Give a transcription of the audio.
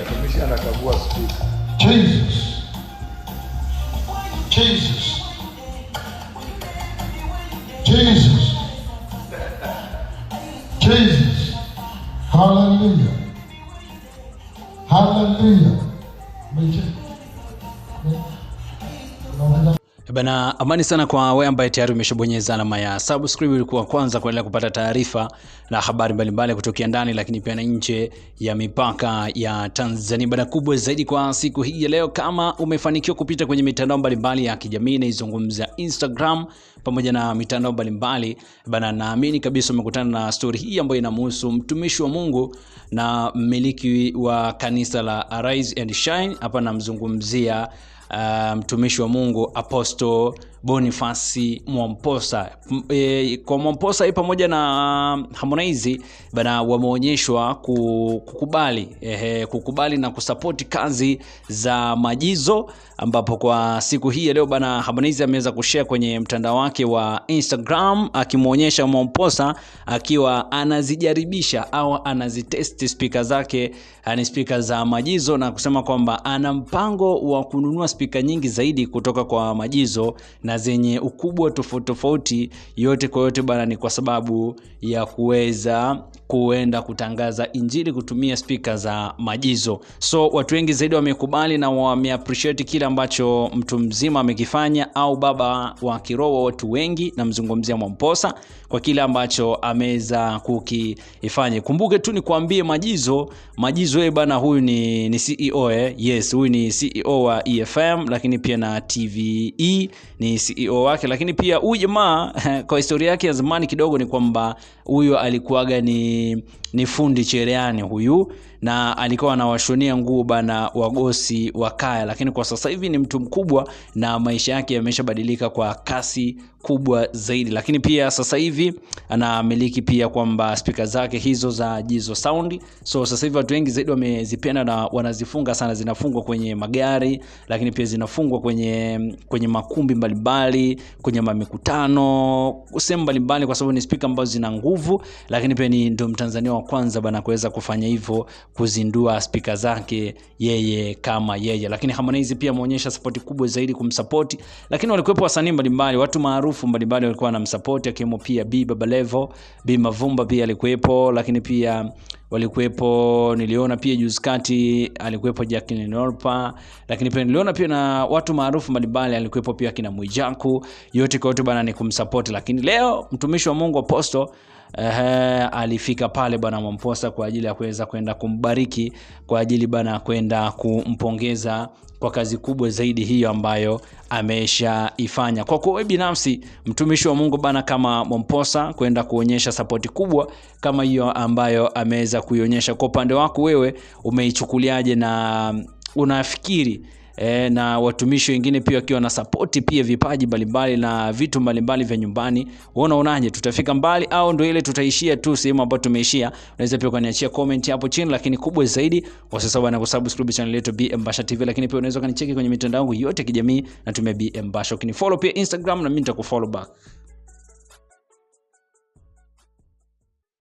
Tumishi anakagua speaker. Jesus. Jesus. Jesus. Jesus. Hallelujah. Hallelujah. Bana, amani sana kwa wewe ambaye tayari umeshabonyeza alama ya subscribe ili kuwa kwanza kuendelea kupata taarifa na habari mbalimbali kutokea ndani lakini pia na nje ya mipaka ya Tanzania. Bana, kubwa zaidi kwa siku hii ya leo, kama umefanikiwa kupita kwenye mitandao mbalimbali ya kijamii na izungumza Instagram pamoja na mitandao mbalimbali, bana, naamini kabisa umekutana na story hii ambayo inamhusu mtumishi wa Mungu na mmiliki wa kanisa la Arise and Shine. Hapa namzungumzia mtumishi wa Mungu Apostle Boniface Mwamposa. Kwa Mwamposa pamoja na Harmonize bana, wameonyeshwa kukubali na kusupport kazi za Majizo, ambapo kwa siku hii ya leo bana, Harmonize ameweza kushare kwenye mtandao wake wa Instagram akimuonyesha Mwamposa akiwa anazijaribisha au anazitest speaker zake, ni speaker za Majizo, na kusema kwamba ana mpango wa kununua speaker nyingi zaidi kutoka kwa Majizo na zenye ukubwa tofauti. Yote kwa yote bana, ni kwa sababu ya kuweza kuenda kutangaza injili kutumia speaker za Majizo. So watu wengi zaidi wamekubali na wameappreciate kile ambacho mtu mzima amekifanya, au baba wa kiroho watu wengi, na mzungumzia Mwamposa kwa kile ambacho ameweza kukifanya. Kumbuke tu ni kuambie Majizo yeye bana, huyu ni CEO yes, huyu ni CEO wa EFM, lakini pia na TVE ni CEO wake. Lakini pia huyu jamaa kwa historia yake ya zamani kidogo ni kwamba huyu alikuwaga ni fundi cherehani huyu, na alikuwa anawashonia nguo bana wagosi wa kaya, lakini kwa sasa hivi ni mtu mkubwa na maisha yake yameshabadilika kwa kasi kubwa zaidi. Lakini pia sasa hivi anamiliki pia kwamba speaker zake hizo za Jizo Sound. So sasa hivi watu wengi zaidi wamezipenda na wanazifunga sana, zinafungwa kwenye magari, lakini pia zinafungwa kwenye makumbi mbalimbali, kwenye mikutano, sehemu mbalimbali, kwa sababu ni speaker ambazo zina nguvu. Lakini pia ni ndio Mtanzania wa kwanza bana kuweza kufanya hivyo, kuzindua speaker zake yeye kama yeye. Lakini Harmonize pia ameonyesha support kubwa zaidi kumsupport, lakini walikuwepo wasanii mbalimbali, watu maarufu mbalimbali walikuwa wanamsupport, akiwemo pia B Baba Levo, B Mavumba pia alikuwepo. Lakini pia walikuwepo, niliona pia juzi kati alikuwepo Jacqueline Norpa. Lakini pia niliona pia na watu maarufu mbalimbali alikuwepo pia kina Mwijaku. Yote kwa yote bana ni kumsupport. Lakini leo mtumishi wa Mungu Apostle alifika pale bana Mwamposa kwa ajili ya kuweza kwenda kumbariki, kwa ajili bana kwenda kumpongeza kwa kazi kubwa zaidi hiyo ambayo ameshaifanya. Kwa kwa binafsi mtumishi wa Mungu bana kama Mwamposa kwenda kuonyesha support kubwa kama hiyo ambayo ameweza kuionyesha, kwa upande wako wewe umeichukuliaje, na unafikiri na watumishi wengine pia wakiwa na support pia vipaji mbalimbali na vitu mbalimbali vya nyumbani, unaonaje? Tutafika mbali au ndio ile tutaishia tu sehemu ambayo tumeishia? Unaweza pia kuniachia comment hapo chini, lakini kubwa zaidi usisahau bana kusubscribe channel yetu BM Basha TV. Lakini pia unaweza kanicheki kwenye mitandao yangu yote ya kijamii, natumia BM Basha. Ukinifollow pia Instagram na mimi nitakufollow back.